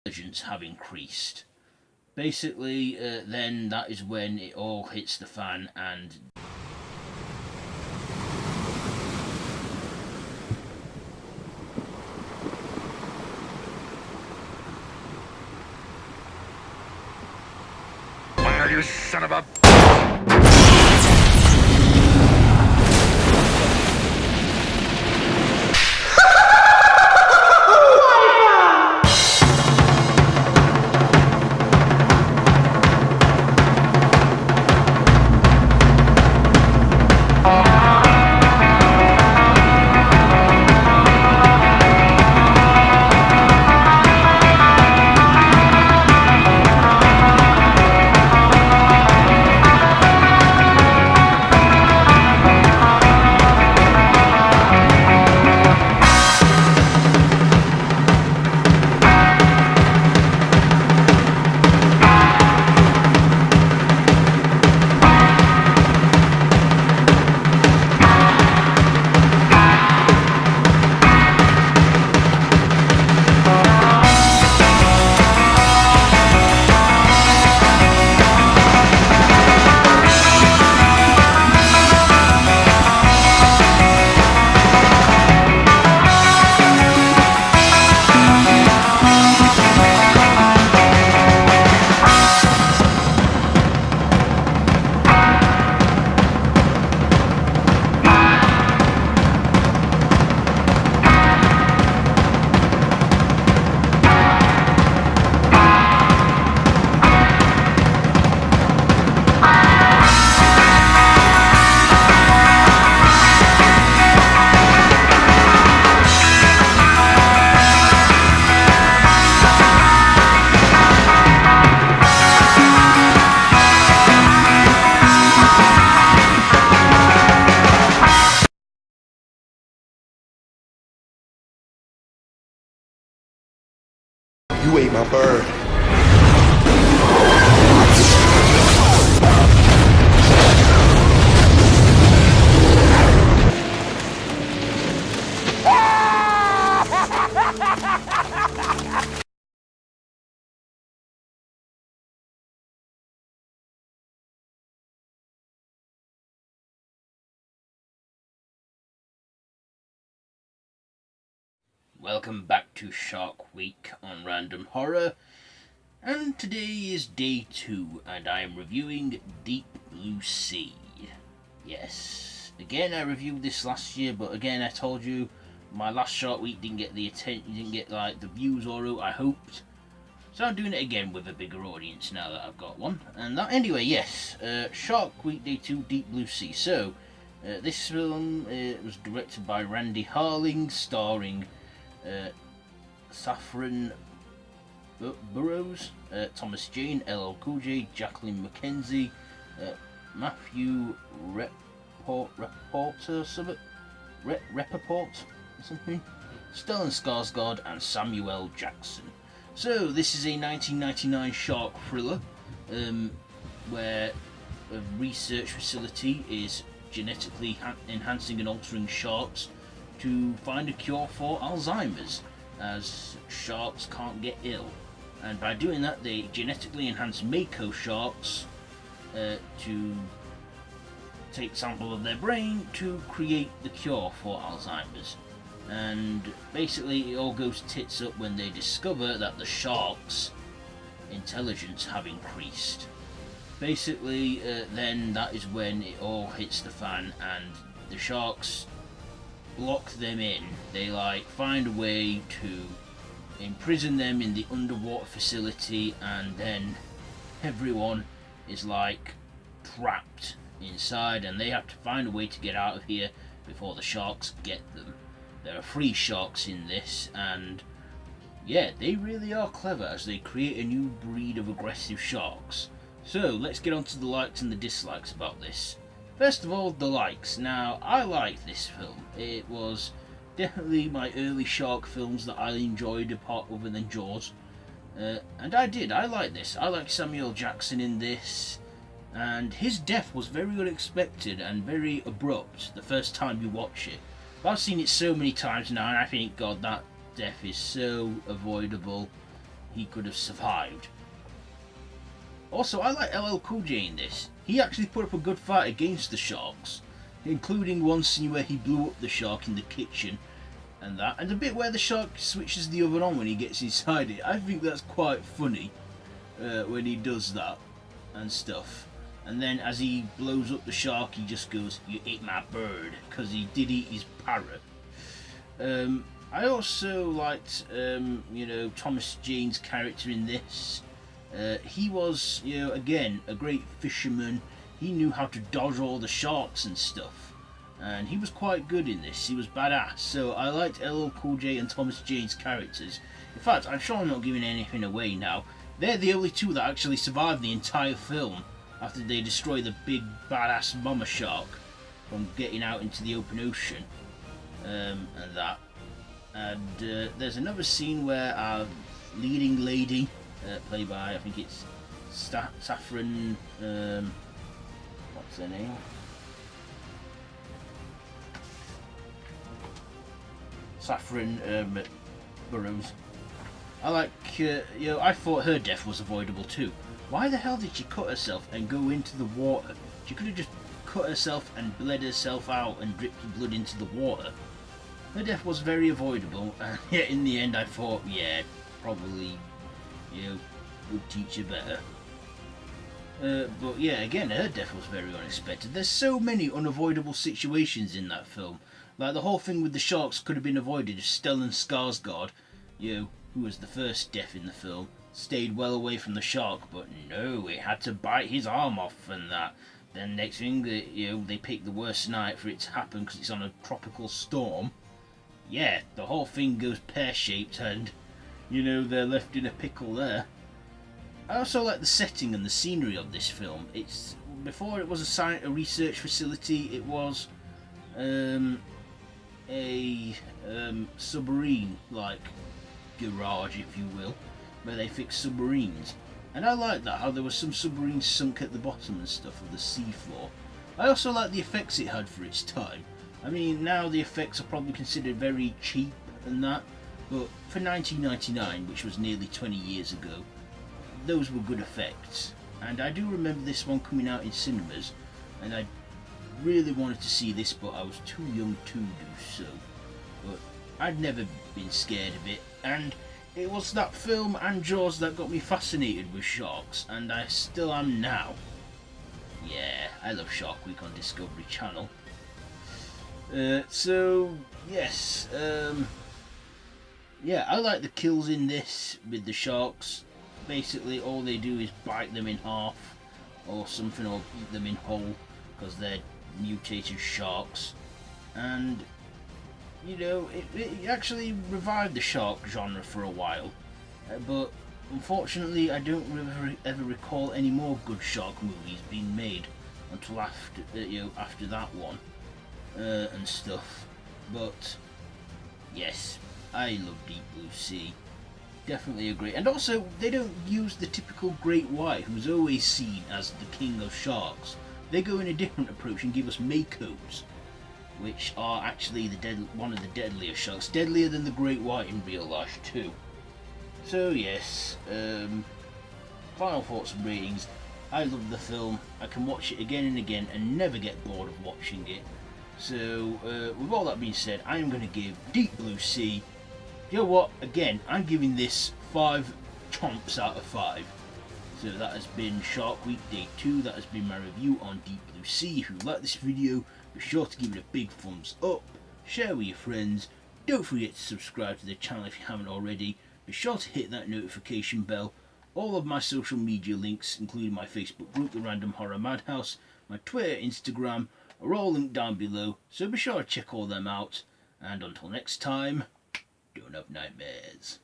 intelligence have increased. Basically, then that is when it all hits the fan and You son of a... You ate my bird. welcome back to Shark Week on Random Horror. And today is day 2, and I am reviewing Deep Blue Sea. Yes, again I reviewed this last year, but again I told you my last Shark Week didn't get the attention, didn't get like the views or I hoped. So I'm doing it again with a bigger audience now that I've got one. And that, anyway, yes, Shark Week Day 2, Deep Blue Sea. So, this film was directed by Randy Harling, starring Saffron Burrows, Thomas Jane, LL Cool J, Jacqueline McKenzie, Matthew Rappaport, or something, Rappaport or something, Stellan Skarsgård, and Samuel Jackson. So this is a 1999 shark thriller where a research facility is genetically enhancing and altering sharks to find a cure for Alzheimer's, as sharks can't get ill. And by doing that, they genetically enhance Mako Sharks to take sample of their brain to create the cure for Alzheimer's. And basically it all goes tits up when they discover that the sharks' intelligence have increased. Basically, then that is when it all hits the fan and the sharks lock them in. They find a way to imprison them in the underwater facility, and then everyone is trapped inside and they have to find a way to get out of here before the sharks get them. There are 3 sharks in this, and yeah, they really are clever as they create a new breed of aggressive sharks. So let's get on to the likes and the dislikes about this. First of all, the likes. Now, I like this film. It was definitely my early shark films that I enjoyed, apart other than Jaws. And I like this. I like Samuel Jackson in this, and his death was very unexpected and very abrupt the first time you watch it. But I've seen it so many times now, and I think, God, that death is so avoidable. he could have survived. Also, I like LL Cool J in this. He actually put up a good fight against the sharks, including one scene where he blew up the shark in the kitchen and that, and the bit where the shark switches the oven on when he gets inside it. I think that's quite funny when he does that and stuff. And then as he blows up the shark, he just goes, "You ate my bird," because he did eat his parrot. I also liked, Thomas Jane's character in this. He was, again, a great fisherman. He knew how to dodge all the sharks and stuff. And he was quite good in this. He was badass. So I liked LL Cool J and Thomas Jane's characters. In fact, I'm sure I'm not giving anything away now. They're the only two that actually survived the entire film after they destroy the big badass mama shark from getting out into the open ocean and that. And there's another scene where our leading lady, played by, I think it's Saffron, what's her name? Saffron Burrows. I thought her death was avoidable too. Why the hell did she cut herself and go into the water? She could have just cut herself and bled herself out and dripped the blood into the water. Her death was very avoidable, and yet in the end I thought, yeah, probably, would teach her better. But yeah, again, her death was very unexpected. There's so many unavoidable situations in that film. Like the whole thing with the sharks could have been avoided if Stellan Skarsgård, who was the first death in the film, stayed well away from the shark, but no, it had to bite his arm off and that. Then next thing, they pick the worst night for it to happen because it's on a tropical storm. Yeah, the whole thing goes pear-shaped and, they're left in a pickle there. I also like the setting and the scenery of this film. Before it was a research facility, it was a submarine-like garage, if you will, where they fix submarines. And I like that, how there were some submarines sunk at the bottom and stuff of the seafloor. I also like the effects it had for its time. I mean, now the effects are probably considered very cheap and that, but for 1999, which was nearly 20 years ago, those were good effects. And I do remember this one coming out in cinemas, and I really wanted to see this, but I was too young to do so. But I'd never been scared of it, and it was that film and Jaws that got me fascinated with sharks, and I still am now. Yeah, I love Shark Week on Discovery Channel. So, yes, yeah, I like the kills in this with the sharks. Basically, all they do is bite them in half or something, or eat them in whole, because they're mutated sharks. And, it actually revived the shark genre for a while. But, unfortunately, I don't ever recall any more good shark movies being made until after that one. And stuff. But yes, I love Deep Blue Sea. Definitely agree. And also, they don't use the typical great white who's always seen as the king of sharks. They go in a different approach and give us Makos, which are actually one of the deadlier sharks, deadlier than the great white in real life too. So yes, final thoughts and ratings. I love the film. I can watch it again and again and never get bored of watching it. So, with all that being said, I am going to give Deep Blue Sea, you know what, again, I'm giving this 5 chomps out of 5. So that has been Shark Week Day 2, that has been my review on Deep Blue Sea. If you like this video, be sure to give it a big thumbs up, share with your friends, don't forget to subscribe to the channel if you haven't already, be sure to hit that notification bell. All of my social media links, including my Facebook group, The Random Horror Madhouse, my Twitter, Instagram, are all linked down below, so be sure to check all them out, and until next time, don't have nightmares.